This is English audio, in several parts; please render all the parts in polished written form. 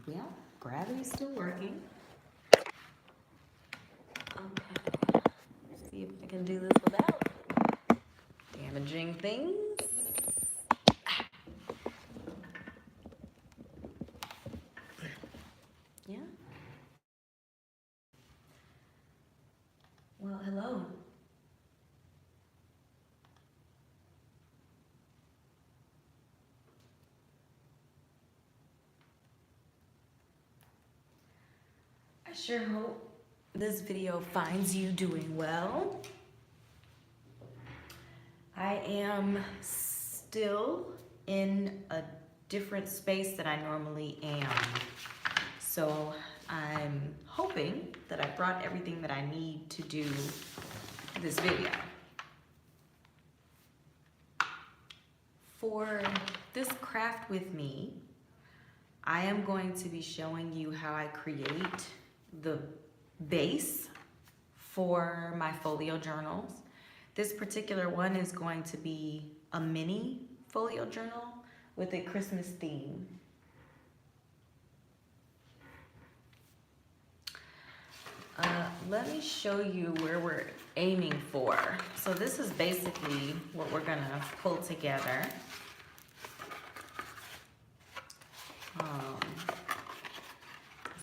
Well, gravity's still working. Okay. See if I can do this without damaging things. Yeah. Well, hello. I sure hope this video finds you doing well. I am still in a different space than I normally am. So I'm hoping that I brought everything that I need to do this video. For this craft with me, I am going to be showing you how I create the base for my folio journals. This particular one is going to be a mini folio journal with a Christmas theme. Let me show you where we're aiming for. So this is basically what we're gonna pull together.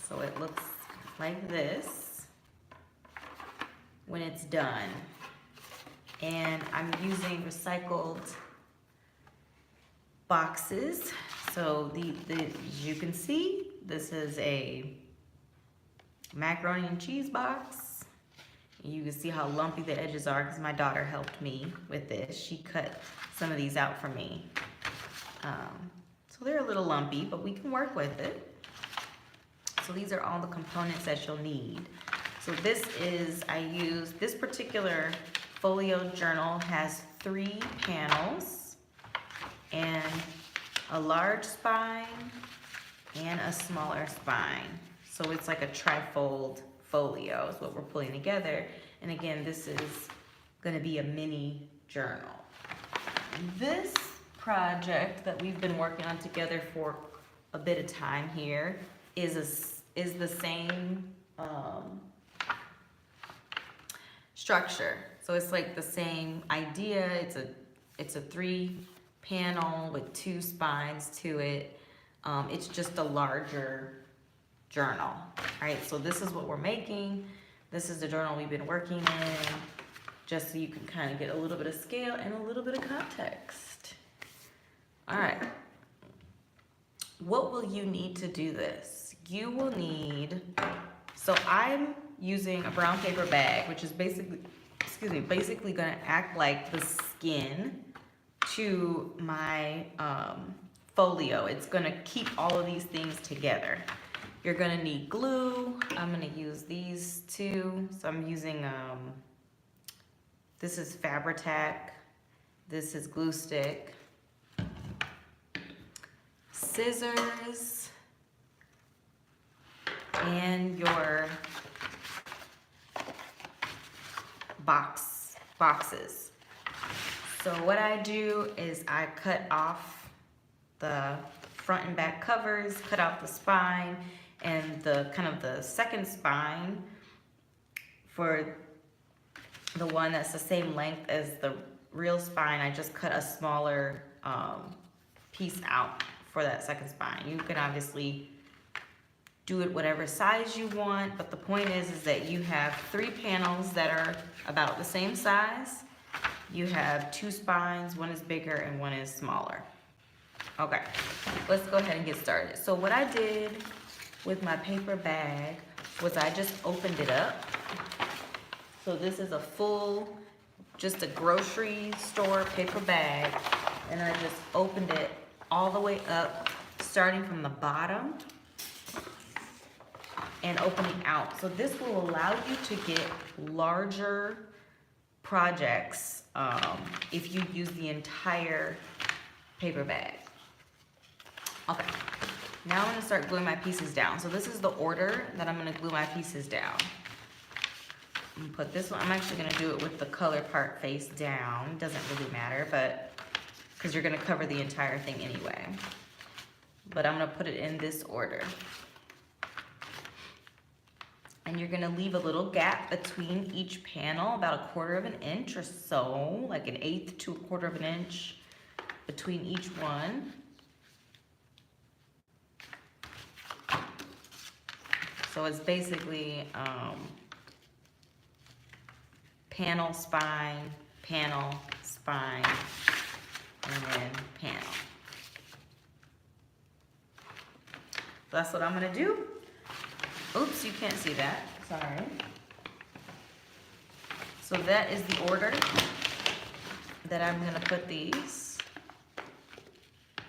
So it looks like this when it's done. And I'm using recycled boxes. So as you can see, this is a macaroni and cheese box. You can see how lumpy the edges are because my daughter helped me with this. She cut some of these out for me. So they're a little lumpy, but we can work with it. So these are all the components that you'll need. So this particular folio journal has 3 panels and a large spine and a smaller spine. So it's like a trifold folio is what we're pulling together. And again, this is gonna be a mini journal. This project that we've been working on together for a bit of time here is the same structure. So it's like the same idea. It's a 3-panel with 2 spines to it. It's just a larger journal. All right, so this is what we're making. This is the journal we've been working in, just so you can kind of get a little bit of scale and a little bit of context. All right. What will you need to do this? You will need, so I'm using a brown paper bag, which is basically gonna act like the skin to my folio. It's gonna keep all of these things together. You're gonna need glue. I'm gonna use these 2. So I'm using, this is Fabri-Tac. This is glue stick. Scissors. And your boxes. So what I do is I cut off the front and back covers, cut out the spine, and the kind of the second spine for the one that's the same length as the real spine. I just cut a smaller piece out for that second spine. You can obviously do it whatever size you want, but the point is that you have 3 panels that are about the same size. You have 2 spines, one is bigger and one is smaller. Okay, let's go ahead and get started. So what I did with my paper bag was I just opened it up. So this is a full, just a grocery store paper bag, and I just opened it all the way up, starting from the bottom and opening out. So this will allow you to get larger projects if you use the entire paper bag. Okay, now I'm gonna start gluing my pieces down. So this is the order that I'm gonna glue my pieces down. I'm gonna put this one, I'm actually gonna do it with the color part face down. Doesn't really matter, but because you're gonna cover the entire thing anyway. But I'm gonna put it in this order. And you're gonna leave a little gap between each panel, about 1/4 of an inch or so, like 1/8 to 1/4 of an inch between each one. So it's basically panel, spine, panel, spine, and then panel. So that's what I'm gonna do. Oops, you can't see that, sorry. So that is the order that I'm gonna put these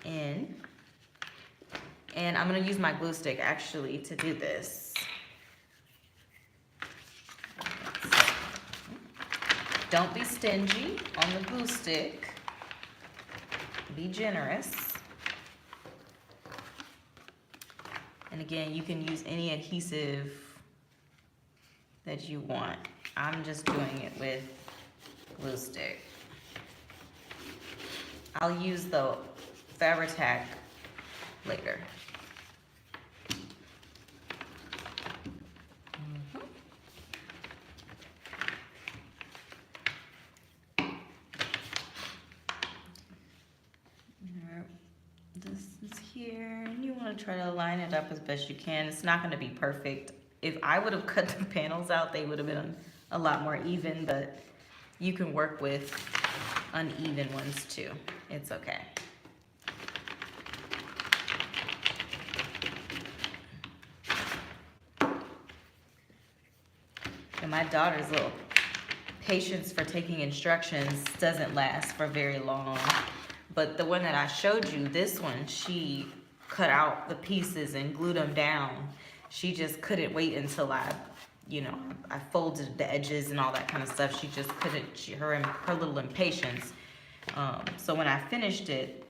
in. And I'm gonna use my glue stick actually to do this. Don't be stingy on the glue stick. Be generous. And again, you can use any adhesive that you want. I'm just doing it with glue stick. I'll use the Fabri-Tac later. This is here, and you want to try to line it up as best you can. It's not going to be perfect. If I would have cut the panels out, they would have been a lot more even, but you can work with uneven ones too. It's okay. And my daughter's little patience for taking instructions doesn't last for very long. But the one that I showed you, this one, she cut out the pieces and glued them down. She just couldn't wait until I folded the edges and all that kind of stuff. She just couldn't, her little impatience. So when I finished it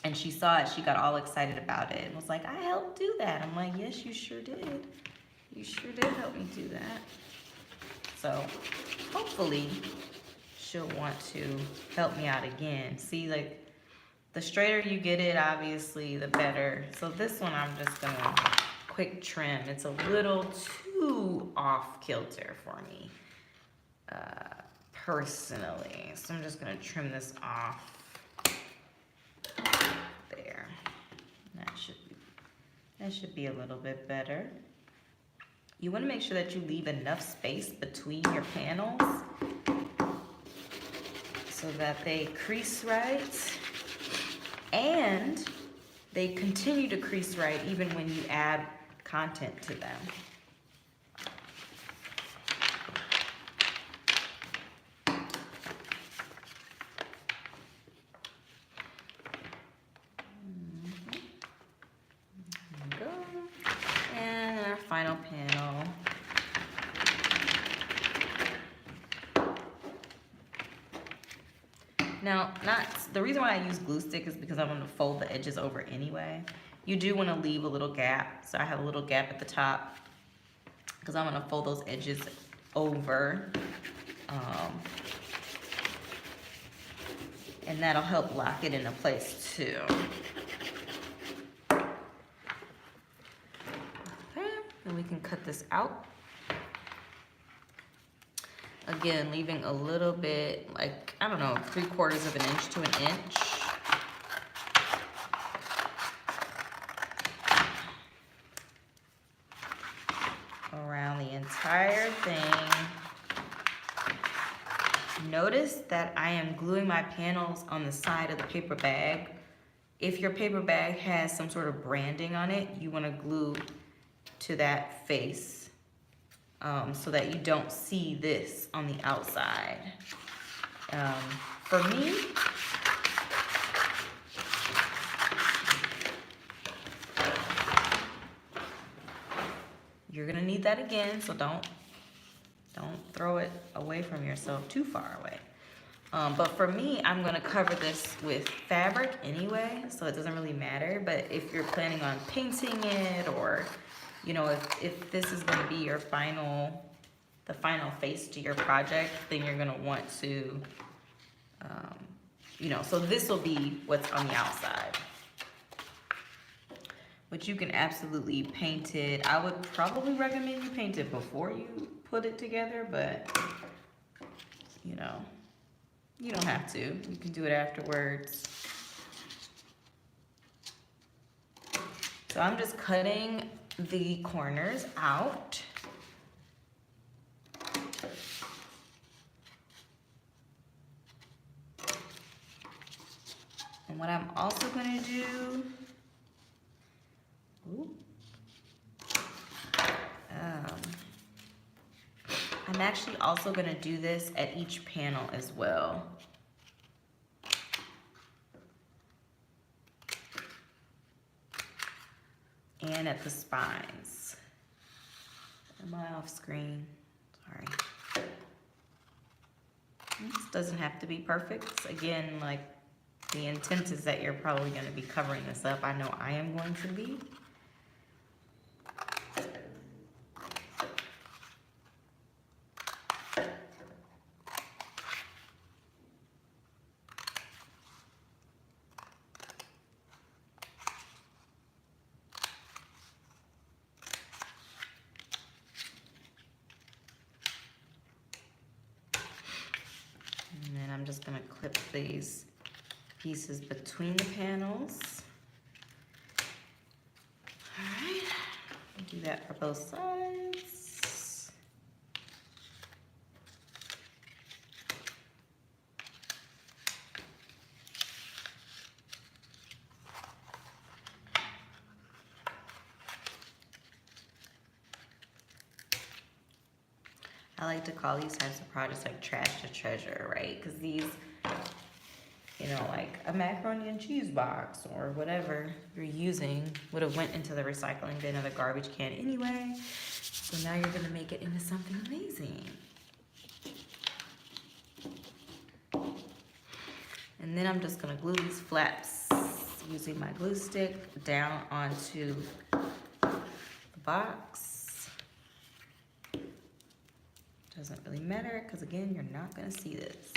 and she saw it, she got all excited about it and was like, I helped do that. I'm like, yes, you sure did. You sure did help me do that. So hopefully she'll want to help me out again. See, like, the straighter you get it, obviously, the better. So this one, I'm just gonna quick trim. It's a little too off kilter for me, personally. So I'm just gonna trim this off. There. That should be a little bit better. You wanna make sure that you leave enough space between your panels so that they crease right and they continue to crease right even when you add content to them. There we go. And our final panel. Now, the reason why I use glue stick is because I'm going to fold the edges over anyway. You do want to leave a little gap. So I have a little gap at the top because I'm going to fold those edges over. And that'll help lock it into place too. Okay, and we can cut this out. Again, leaving a little bit, like, I don't know, 3/4 of an inch to an inch. Around the entire thing. Notice that I am gluing my panels on the side of the paper bag. If your paper bag has some sort of branding on it, you want to glue to that face. So that you don't see this on the outside. For me, you're gonna need that again, so don't throw it away from yourself too far away. But for me, I'm gonna cover this with fabric anyway, so it doesn't really matter. But if you're planning on painting it, or if this is going to be your the final face to your project, then you're going to want to, so this will be what's on the outside. but you can absolutely paint it. I would probably recommend you paint it before you put it together, but you know, you don't have to. You can do it afterwards. So I'm just cutting the corners out. And what I'm also gonna do, I'm actually also gonna do this at each panel as well. And at the spines. Am I off screen? Sorry. This doesn't have to be perfect. Again, like, the intent is that you're probably gonna be covering this up. I know I am going to be. And then I'm just gonna clip these pieces between the panels. All right, do that for both sides. I like to call these types of projects like trash to treasure, right? Because these, you know, like a macaroni and cheese box or whatever you're using would have went into the recycling bin or the garbage can anyway. So now you're gonna make it into something amazing. And then I'm just gonna glue these flaps using my glue stick down onto the box. Doesn't really matter because again, you're not gonna see this.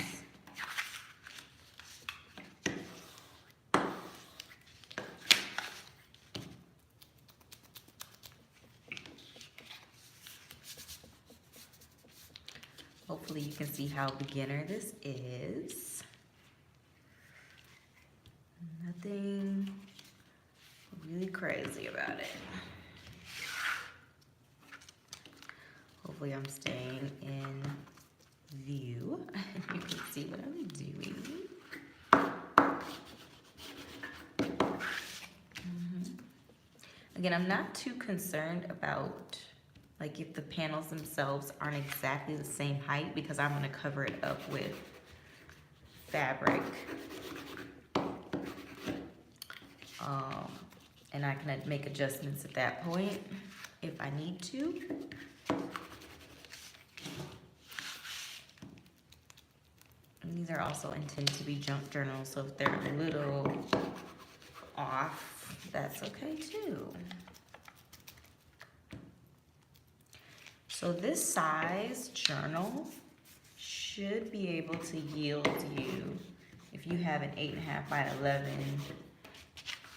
Hopefully you can see how beginner this is. Nothing really crazy about it. Hopefully I'm staying in view. You can see what I'm doing. Again, I'm not too concerned about like if the panels themselves aren't exactly the same height because I'm gonna cover it up with fabric. And I can make adjustments at that point if I need to. And these are also intended to be junk journals, so if they're a little off, that's okay too. So this size journal should be able to yield you, if you have an 8.5 by 11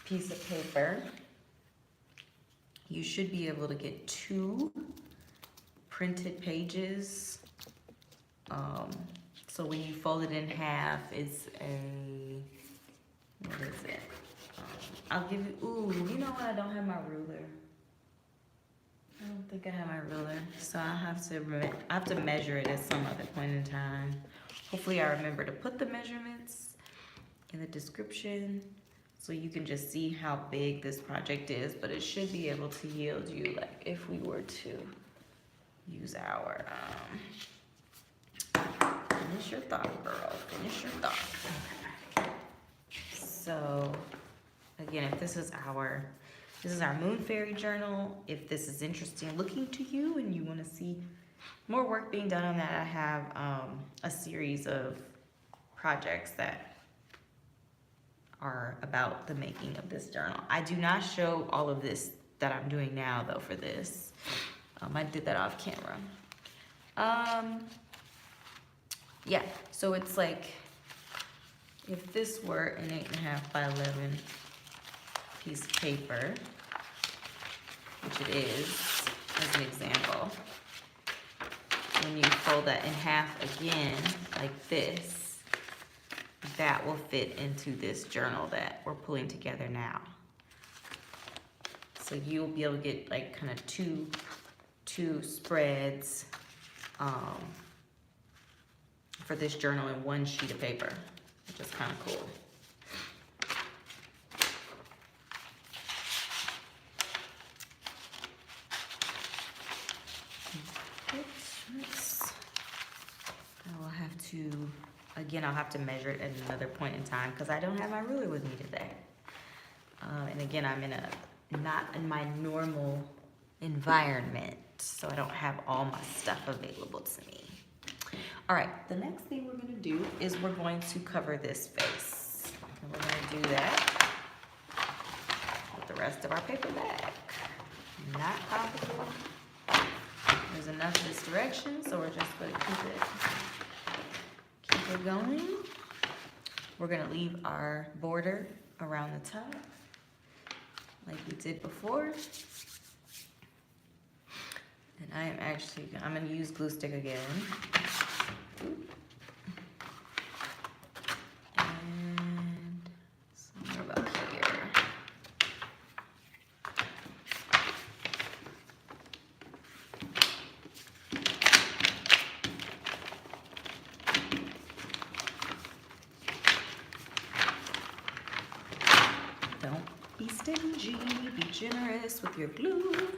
piece of paper, you should be able to get 2 printed pages. So when you fold it in half, it's a, what is it? I'll give you, ooh, you know what? I don't have my ruler. I don't think I have my ruler. So I have to measure it at some other point in time. Hopefully I remember to put the measurements in the description so you can just see how big this project is, but it should be able to yield you, like if we were to use our, finish your thought, girl, finish your thought. So again, if this is our Moon Fairy journal. If this is interesting looking to you and you want to see more work being done on that, I have a series of projects that are about the making of this journal. I do not show all of this that I'm doing now though for this. I did that off camera. Yeah, so it's like if this were an 8.5 by 11 piece of paper, it is, as an example. When you fold that in half again, like this, that will fit into this journal that we're pulling together now. So you'll be able to get like kind of two spreads for this journal in one sheet of paper, which is kind of cool. I will have to, again, I'll have to measure it at another point in time because I don't have my ruler with me today. And again, I'm not in my normal environment, so I don't have all my stuff available to me. All right, the next thing we're gonna do is we're going to cover this face. And we're gonna do that with the rest of our paper bag. Not complicated. There's enough this direction, so we're just gonna keep it going. We're gonna leave our border around the top, like we did before. And I'm gonna use glue stick again. And somewhere about here. Don't be stingy, be generous with your glue.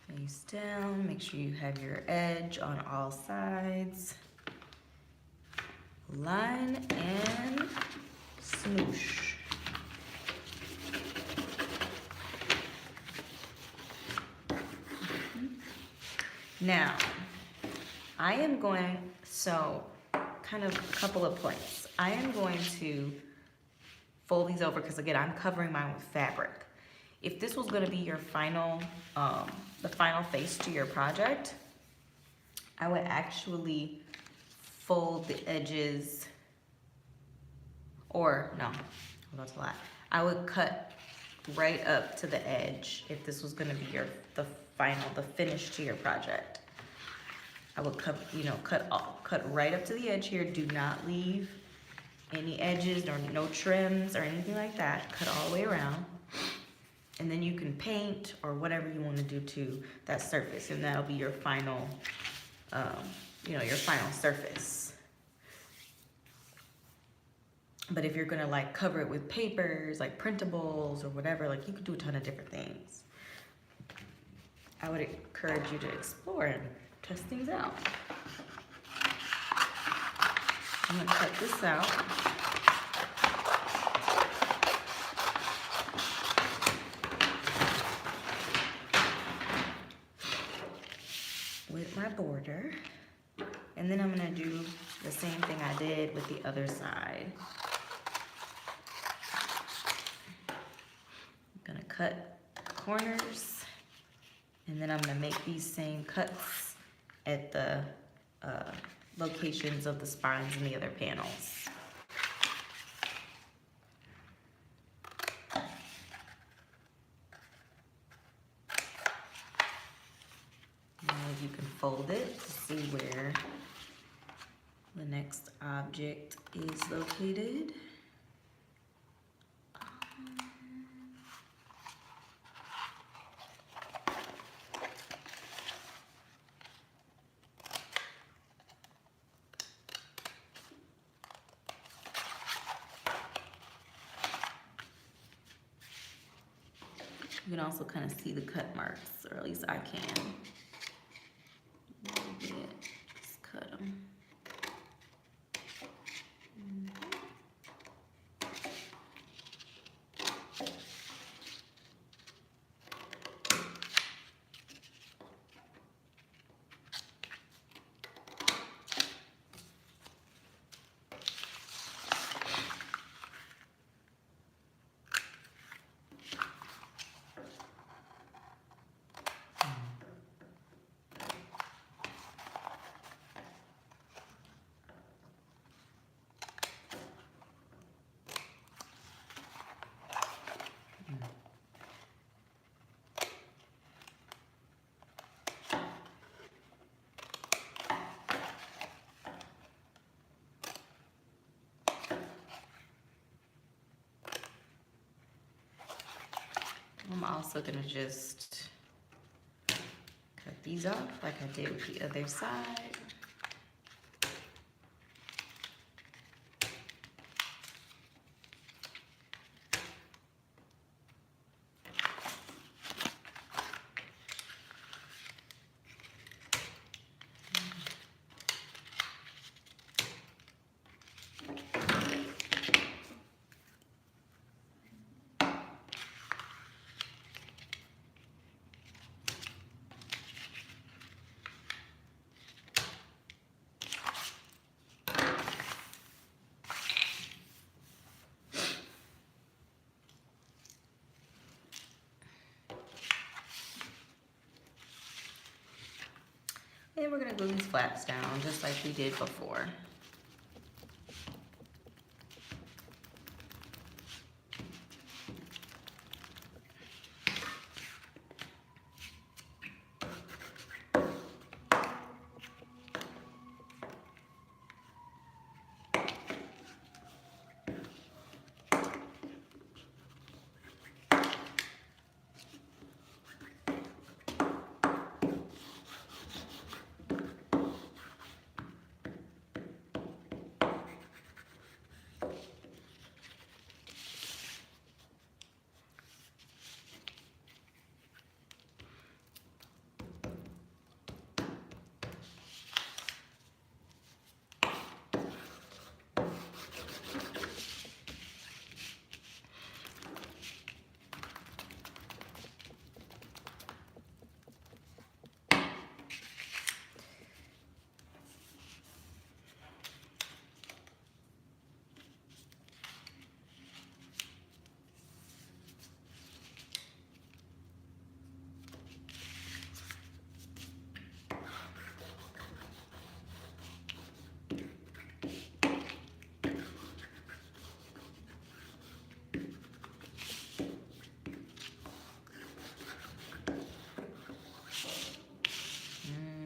Face down, make sure you have your edge on all sides. Line and smoosh. Now, I am going, so kind of a couple of points. I am going to fold these over because again, I'm covering mine with fabric. If this was gonna be your final, the final face to your project, I would actually fold the edges, or no, that's a lot. I would cut right up to the edge if this was gonna be the finish to your project. I would cut right up to the edge here. Do not leave any edges or no trims or anything like that. Cut all the way around. And then you can paint or whatever you want to do to that surface, and that'll be your final, your final surface. But if you're gonna like cover it with papers, like printables or whatever, like you could do a ton of different things. I would encourage you to explore and test things out. I'm gonna cut this out. With my border, and then I'm gonna do the same thing I did with the other side. I'm gonna cut corners, and then I'm gonna make these same cuts at the locations of the spines and the other panels. You can fold it to see where the next object is located. You can also kind of see the cut marks, or at least I can. Just cut them. also gonna just cut these off like I did with the other side. And we're gonna glue these flaps down just like we did before.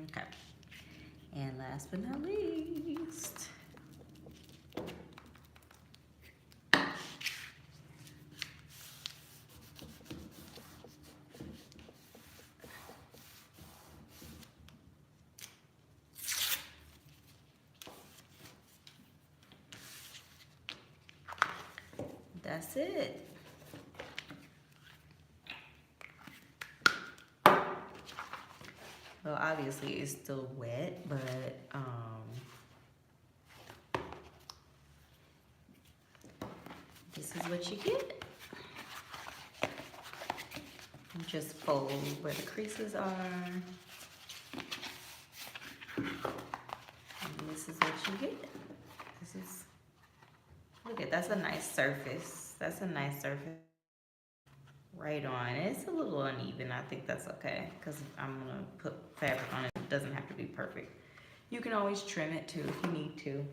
Okay. And last but not least, that's it. Well, obviously it's still wet, but this is what you get. You just fold where the creases are. And this is what you get. This is, look at, that's a nice surface. That's a nice surface. Right on. It's a little uneven. I think that's okay because I'm gonna put fabric on it. It doesn't have to be perfect. You can always trim it too if you need to.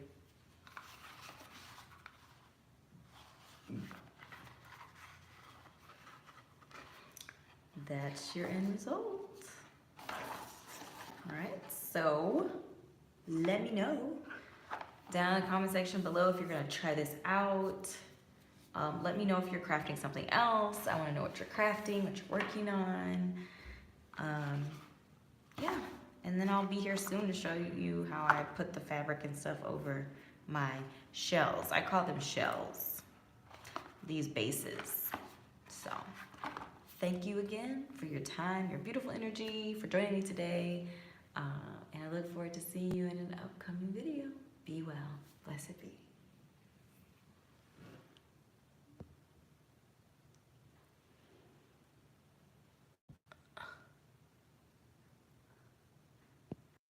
That's your end result. All right, so let me know down in the comment section below if you're gonna try this out. Let me know if you're crafting something else. I wanna know what you're crafting, what you're working on. Yeah, and then I'll be here soon to show you how I put the fabric and stuff over my shells. I call them shells, these bases. So, thank you again for your time, your beautiful energy, for joining me today. And I look forward to seeing you in an upcoming video. Be well. Blessed be.